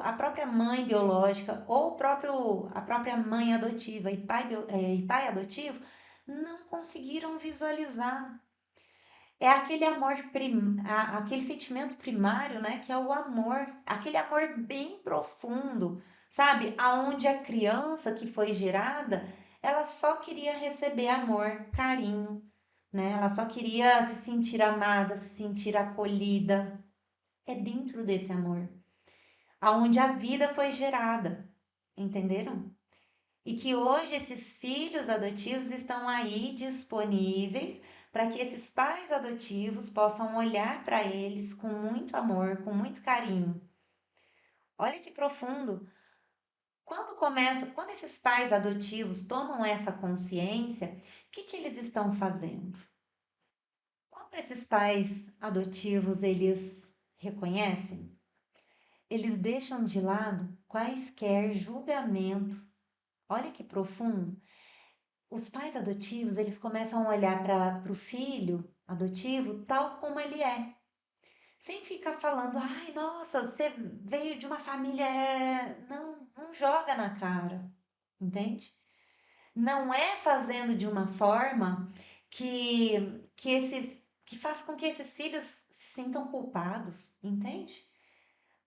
S1: a própria mãe biológica ou a própria mãe adotiva e pai adotivo não conseguiram visualizar. É aquele aquele sentimento primário, né, que é o amor, aquele amor bem profundo, sabe? Aonde a criança que foi gerada, ela só queria receber amor, carinho, né? Ela só queria se sentir amada, se sentir acolhida. É dentro desse amor, aonde a vida foi gerada, entenderam? E que hoje esses filhos adotivos estão aí disponíveis para que esses pais adotivos possam olhar para eles com muito amor, com muito carinho. Olha que profundo. Quando esses pais adotivos tomam essa consciência, o que que eles estão fazendo? Quando esses pais adotivos eles reconhecem, eles deixam de lado quaisquer julgamento. Olha que profundo. Os pais adotivos, eles começam a olhar para o filho adotivo tal como ele é. Sem ficar falando, ai, nossa, você veio de uma família. Não, não joga na cara, entende? Não é fazendo de uma forma que faz com que esses filhos se sintam culpados, entende?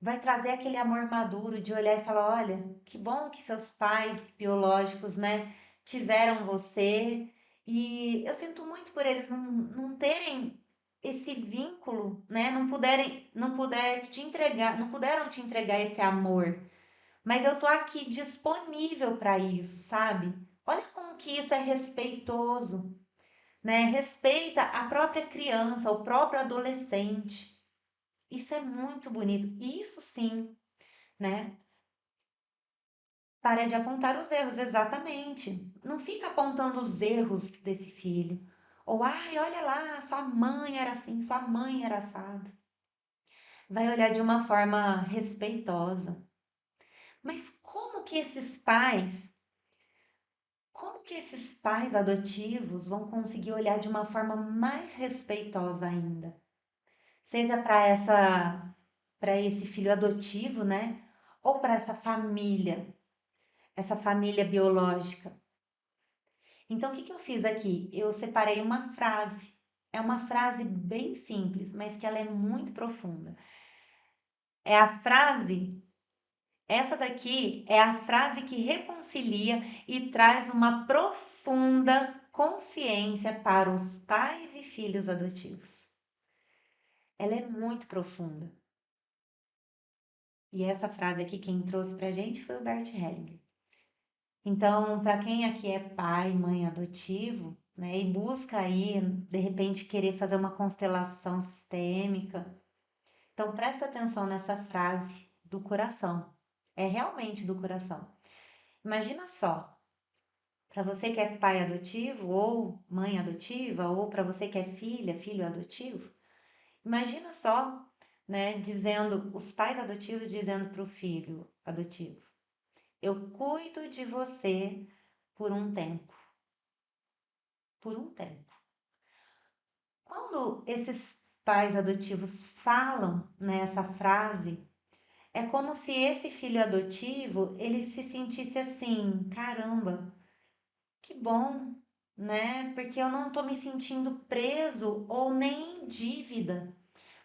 S1: Vai trazer aquele amor maduro de olhar e falar, olha, que bom que seus pais biológicos, né, tiveram você e eu sinto muito por eles não terem esse vínculo, né, não puderam te entregar esse amor, mas eu tô aqui disponível para isso, sabe? Olha como que isso é respeitoso, né? Respeita a própria criança, o próprio adolescente. Isso é muito bonito. Isso sim, né? Para de apontar os erros, exatamente. Não fica apontando os erros desse filho. Ou, ai, olha lá, sua mãe era assim, sua mãe era assada. Vai olhar de uma forma respeitosa. Mas como que esses pais adotivos vão conseguir olhar de uma forma mais respeitosa ainda? Seja para esse filho adotivo, né? Ou para essa família biológica. Então, o que que eu fiz aqui? Eu separei uma frase. É uma frase bem simples, mas que ela é muito profunda. É a frase, essa daqui é a frase que reconcilia e traz uma profunda consciência para os pais e filhos adotivos. Ela é muito profunda. E essa frase aqui, quem trouxe pra gente foi o Bert Hellinger. Então, para quem aqui é pai, mãe adotivo, né, e busca aí, de repente, querer fazer uma constelação sistêmica, então presta atenção nessa frase do coração. É realmente do coração. Imagina só, para você que é pai adotivo ou mãe adotiva, ou para você que é filha, filho adotivo, imagina só, né, dizendo, os pais adotivos dizendo para o filho adotivo: eu cuido de você por um tempo, por um tempo. Quando esses pais adotivos falam nessa frase, é como se esse filho adotivo, ele se sentisse assim, caramba, que bom, né? Porque eu não tô me sentindo preso ou nem em dívida.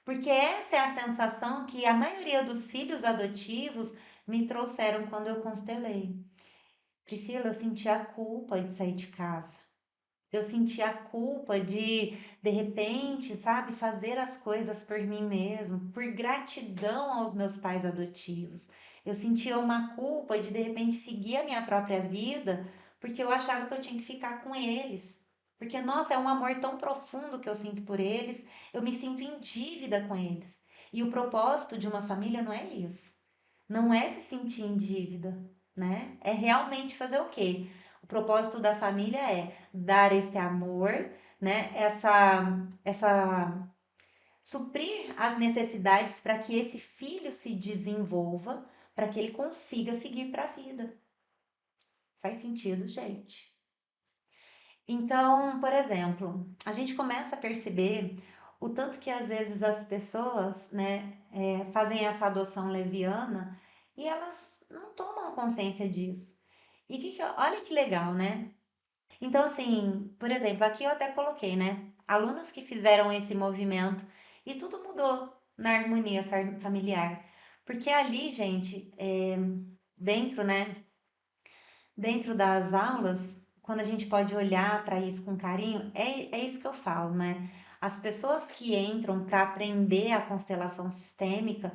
S1: Porque essa é a sensação que a maioria dos filhos adotivos me trouxeram quando eu constelei. Priscila, eu senti a culpa de sair de casa. Eu senti a culpa de repente, sabe, fazer as coisas por mim mesmo, por gratidão aos meus pais adotivos. Eu sentia uma culpa de repente seguir a minha própria vida, porque eu achava que eu tinha que ficar com eles. Porque, nossa, é um amor tão profundo que eu sinto por eles, eu me sinto em dívida com eles. E o propósito de uma família não é isso. Não é se sentir em dívida, né? É realmente fazer o quê? O propósito da família é dar esse amor, né? Essa suprir as necessidades para que esse filho se desenvolva, para que ele consiga seguir para a vida. Faz sentido, gente? Então, por exemplo, a gente começa a perceber o tanto que às vezes as pessoas, né, fazem essa adoção leviana e elas não tomam consciência disso. E olha que legal, né? Então, assim, por exemplo, aqui eu até coloquei, né? Alunas que fizeram esse movimento e tudo mudou na harmonia familiar. Porque ali, gente, dentro, né? Dentro das aulas, quando a gente pode olhar para isso com carinho, é isso que eu falo, né? As pessoas que entram para aprender a constelação sistêmica,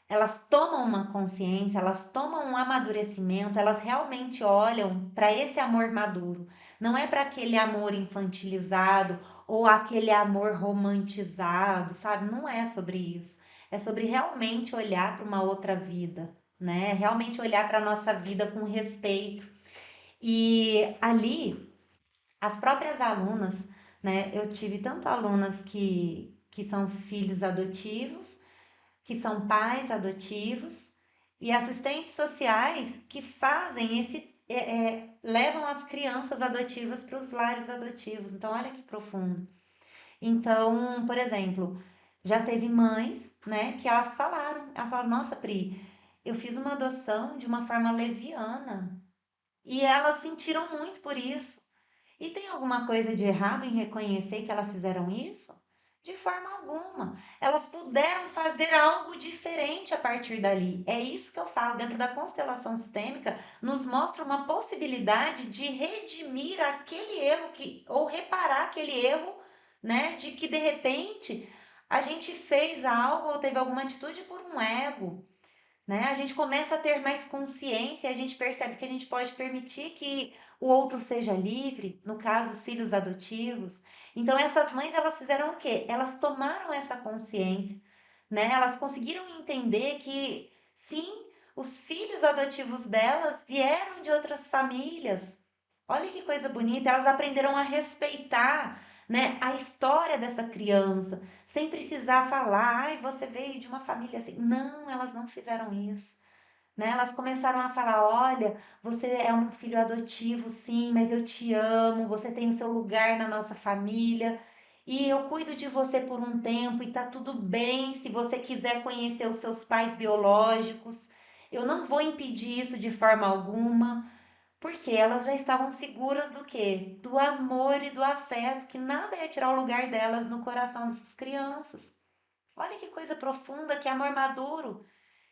S1: elas tomam uma consciência, elas tomam um amadurecimento, elas realmente olham para esse amor maduro. Não é para aquele amor infantilizado ou aquele amor romantizado, sabe? Não é sobre isso. É sobre realmente olhar para uma outra vida, né? Realmente olhar para a nossa vida com respeito. E ali, as próprias alunas, né? Eu tive tanto alunas que são filhos adotivos, que são pais adotivos, e assistentes sociais que fazem levam as crianças adotivas para os lares adotivos. Então, olha que profundo. Então, por exemplo, já teve mães, né, que elas falaram, nossa, Pri, eu fiz uma adoção de uma forma leviana. E elas sentiram muito por isso. E tem alguma coisa de errado em reconhecer que elas fizeram isso? De forma alguma. Elas puderam fazer algo diferente a partir dali. É isso que eu falo. Dentro da constelação sistêmica, nos mostra uma possibilidade de redimir aquele erro ou reparar aquele erro, né? De que de repente a gente fez algo ou teve alguma atitude por um ego, né? A gente começa a ter mais consciência, a gente percebe que a gente pode permitir que o outro seja livre, no caso, os filhos adotivos. Então, essas mães, elas fizeram o quê? Elas tomaram essa consciência, né? Elas conseguiram entender que, sim, os filhos adotivos delas vieram de outras famílias. Olha que coisa bonita, elas aprenderam a respeitar, né, a história dessa criança, sem precisar falar, ai, você veio de uma família assim. Não, elas não fizeram isso, né? Elas começaram a falar, olha, você é um filho adotivo, sim, mas eu te amo, você tem o seu lugar na nossa família. E eu cuido de você por um tempo e tá tudo bem se você quiser conhecer os seus pais biológicos. Eu não vou impedir isso de forma alguma. Porque elas já estavam seguras do quê? Do amor e do afeto, que nada ia tirar o lugar delas no coração dessas crianças. Olha que coisa profunda, que amor maduro.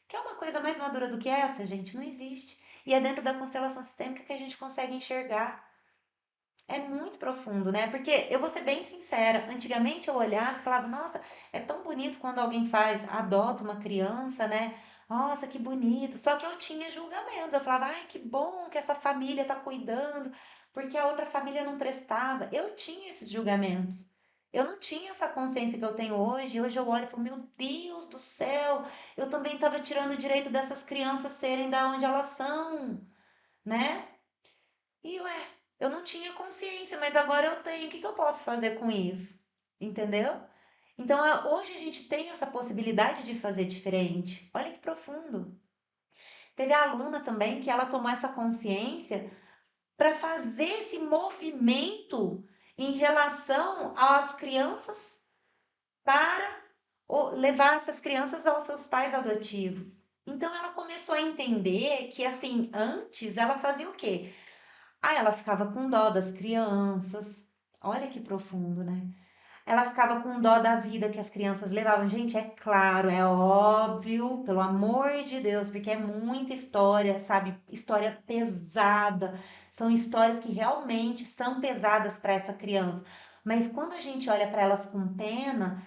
S1: Que é uma coisa mais madura do que essa, gente? Não existe. E é dentro da constelação sistêmica que a gente consegue enxergar. É muito profundo, né? Porque eu vou ser bem sincera, antigamente eu olhava e falava, nossa, é tão bonito quando alguém adota uma criança, né? Nossa, que bonito. Só que eu tinha julgamentos. Eu falava, ai, que bom que essa família tá cuidando, porque a outra família não prestava. Eu tinha esses julgamentos. Eu não tinha essa consciência que eu tenho hoje. Hoje eu olho e falo, meu Deus do céu, eu também estava tirando o direito dessas crianças serem da onde elas são, né? E ué, eu não tinha consciência, mas agora eu tenho. O que que eu posso fazer com isso? Entendeu? Então, hoje a gente tem essa possibilidade de fazer diferente. Olha que profundo. Teve a aluna também que ela tomou essa consciência para fazer esse movimento em relação às crianças para levar essas crianças aos seus pais adotivos. Então ela começou a entender que assim, antes ela fazia o quê? Ah, ela ficava com dó das crianças. Olha que profundo, né? Ela ficava com dó da vida que as crianças levavam. Gente, é claro, é óbvio, pelo amor de Deus, porque é muita história, sabe? História pesada. São histórias que realmente são pesadas para essa criança. Mas quando a gente olha para elas com pena,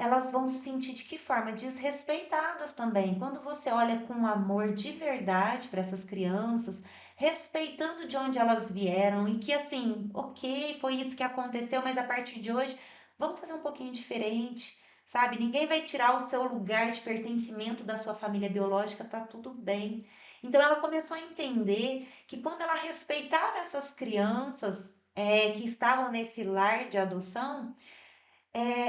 S1: elas vão se sentir de que forma? Desrespeitadas também. Quando você olha com amor de verdade para essas crianças, respeitando de onde elas vieram e que assim, ok, foi isso que aconteceu, mas a partir de hoje, vamos fazer um pouquinho diferente, sabe? Ninguém vai tirar o seu lugar de pertencimento da sua família biológica, tá tudo bem. Então ela começou a entender que quando ela respeitava essas crianças, que estavam nesse lar de adoção,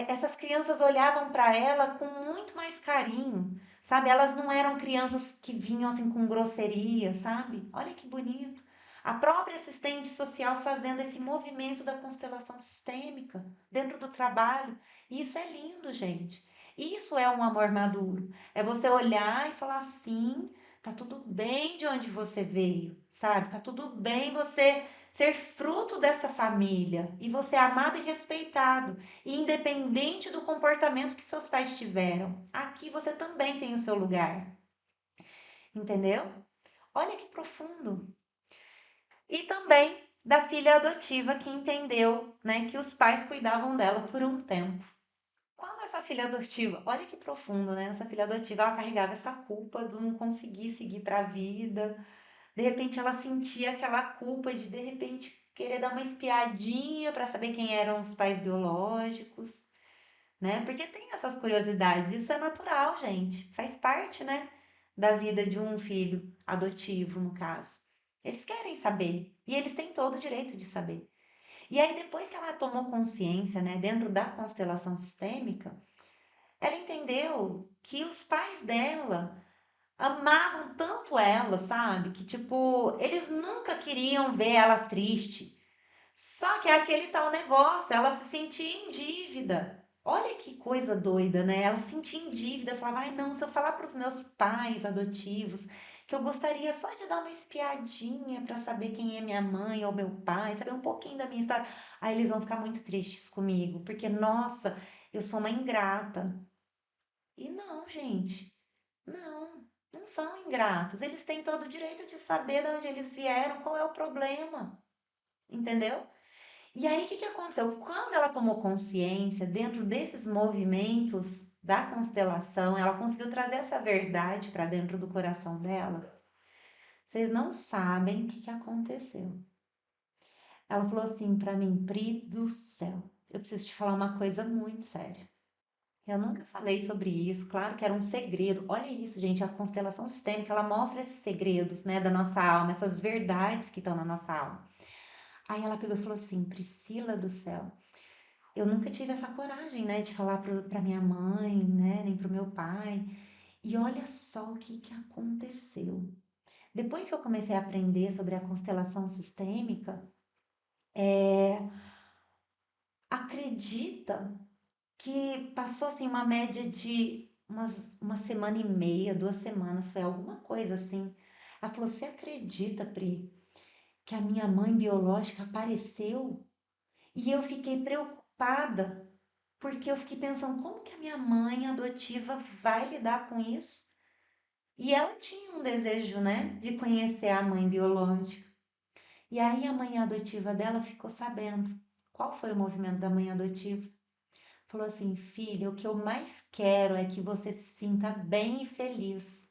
S1: essas crianças olhavam para ela com muito mais carinho, sabe? Elas não eram crianças que vinham assim com grosseria, sabe? Olha que bonito. A própria assistente social fazendo esse movimento da constelação sistêmica dentro do trabalho. E isso é lindo, gente. Isso é um amor maduro. É você olhar e falar assim, tá tudo bem de onde você veio, sabe? Tá tudo bem você ser fruto dessa família e você é amado e respeitado. E independente do comportamento que seus pais tiveram, aqui você também tem o seu lugar. Entendeu? Olha que profundo. E também da filha adotiva que entendeu, né, que os pais cuidavam dela por um tempo. Quando essa filha adotiva, olha que profundo, né? Essa filha adotiva, ela carregava essa culpa de não conseguir seguir para a vida. De repente ela sentia aquela culpa de repente querer dar uma espiadinha para saber quem eram os pais biológicos, né? Porque tem essas curiosidades, isso é natural, gente. Faz parte, né, da vida de um filho adotivo, no caso. Eles querem saber e eles têm todo o direito de saber. E aí depois que ela tomou consciência, né, dentro da constelação sistêmica, ela entendeu que os pais dela amavam tanto ela, sabe? Que tipo, eles nunca queriam ver ela triste. Só que é aquele tal negócio, ela se sentia em dívida. Olha que coisa doida, né? Ela se sentia em dívida, falava: ai, não, se eu falar para os meus pais adotivos que eu gostaria só de dar uma espiadinha para saber quem é minha mãe ou meu pai, saber um pouquinho da minha história, aí eles vão ficar muito tristes comigo, porque nossa, eu sou uma ingrata. E não, gente, não, não são ingratos. Eles têm todo o direito de saber de onde eles vieram, qual é o problema, entendeu? E aí, o que que aconteceu? Quando ela tomou consciência, dentro desses movimentos da constelação, ela conseguiu trazer essa verdade para dentro do coração dela. Vocês não sabem o que que aconteceu. Ela falou assim para mim: Pri do céu, eu preciso te falar uma coisa muito séria. Eu nunca falei sobre isso, claro que era um segredo. Olha isso, gente, a constelação sistêmica, ela mostra esses segredos, né, da nossa alma, essas verdades que estão na nossa alma. Aí ela pegou e falou assim: Priscila do céu, eu nunca tive essa coragem, né, de falar pra minha mãe, né, nem pro meu pai. E olha só o que que aconteceu. Depois que eu comecei a aprender sobre a constelação sistêmica, acredita que passou assim uma média de uma semana e meia, 2 semanas, foi alguma coisa assim. Ela falou: você acredita, Pri, que a minha mãe biológica apareceu? E eu fiquei preocupada, porque eu fiquei pensando, como que a minha mãe adotiva vai lidar com isso? E ela tinha um desejo, né, de conhecer a mãe biológica. E aí a mãe adotiva dela ficou sabendo. Qual foi o movimento da mãe adotiva? Falou assim: filha, o que eu mais quero é que você se sinta bem e feliz.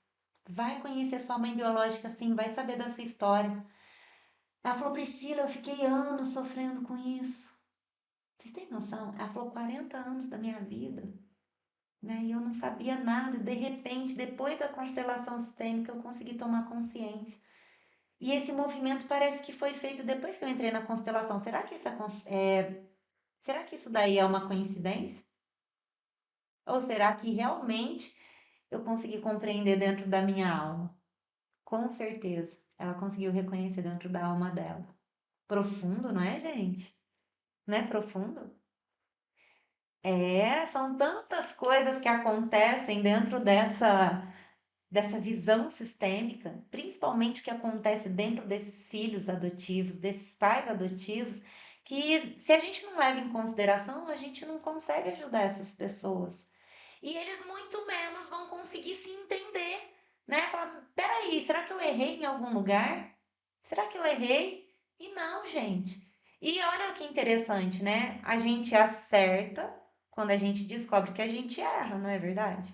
S1: Vai conhecer sua mãe biológica, sim, vai saber da sua história. Ela falou: Priscila, eu fiquei anos sofrendo com isso. Vocês têm noção? Ela falou: 40 anos da minha vida, né? E eu não sabia nada. De repente, depois da constelação sistêmica, eu consegui tomar consciência. E esse movimento parece que foi feito depois que eu entrei na constelação. Será que será que isso daí é uma coincidência? Ou será que realmente eu consegui compreender dentro da minha alma? Com certeza, ela conseguiu reconhecer dentro da alma dela. Profundo, não é, gente? Não é profundo? São tantas coisas que acontecem dentro dessa visão sistêmica, principalmente o que acontece dentro desses filhos adotivos, desses pais adotivos, que se a gente não leva em consideração, a gente não consegue ajudar essas pessoas. E eles muito menos vão conseguir se entender, né? Falar: peraí, será que eu errei em algum lugar? Será que eu errei? E não, gente. E olha que interessante, né? A gente acerta, quando a gente descobre que a gente erra, não é verdade?